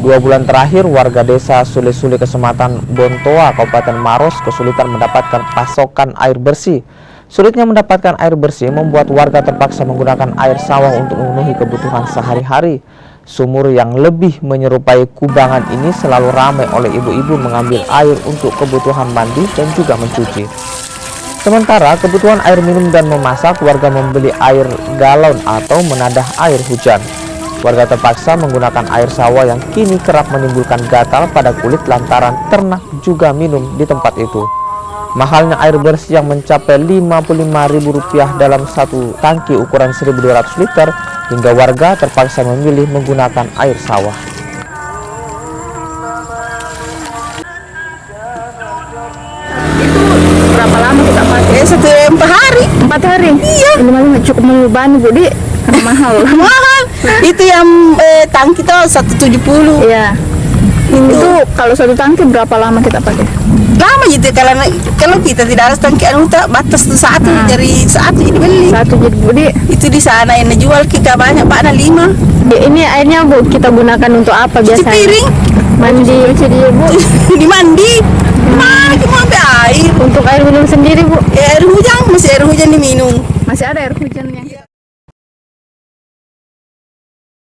2 bulan terakhir, warga desa Sule-Sule, Kecamatan Bontoa, Kabupaten Maros kesulitan mendapatkan pasokan air bersih. Sulitnya mendapatkan air bersih membuat warga terpaksa menggunakan air sawah untuk memenuhi kebutuhan sehari-hari. Sumur yang lebih menyerupai kubangan ini selalu ramai oleh ibu-ibu mengambil air untuk kebutuhan mandi dan juga mencuci. Sementara kebutuhan air minum dan memasak, warga membeli air galon atau menadah air hujan. Warga terpaksa menggunakan air sawah yang kini kerap menimbulkan gatal pada kulit lantaran ternak juga minum di tempat itu. Mahalnya air bersih yang mencapai Rp55.000 dalam satu tangki ukuran 1.200 liter, hingga warga terpaksa memilih menggunakan air sawah. Berapa lama kita pakai? 4 hari. 4 hari? Iya. Ini malah cukup membebani, Bu, Di. Karena mahal. Mahal. Itu yang tangki tuh 170. Iya. Itu kalau satu tangki berapa lama kita pakai? Lama gitu kalau kita tidak ada tangki anu tak batas tuh satu dari satu jadi beli. Satu jadi, Bu, Di. Itu di sana yang jual kita banyak Pak, ada 5. Ini airnya, Bu, kita gunakan untuk apa Cuci biasanya? piring. Mandi, cuci dia, Bu. Dimandi. Mana kita mau ambil air? Untuk air minum sendiri, Bu. Air hujan, masih air hujan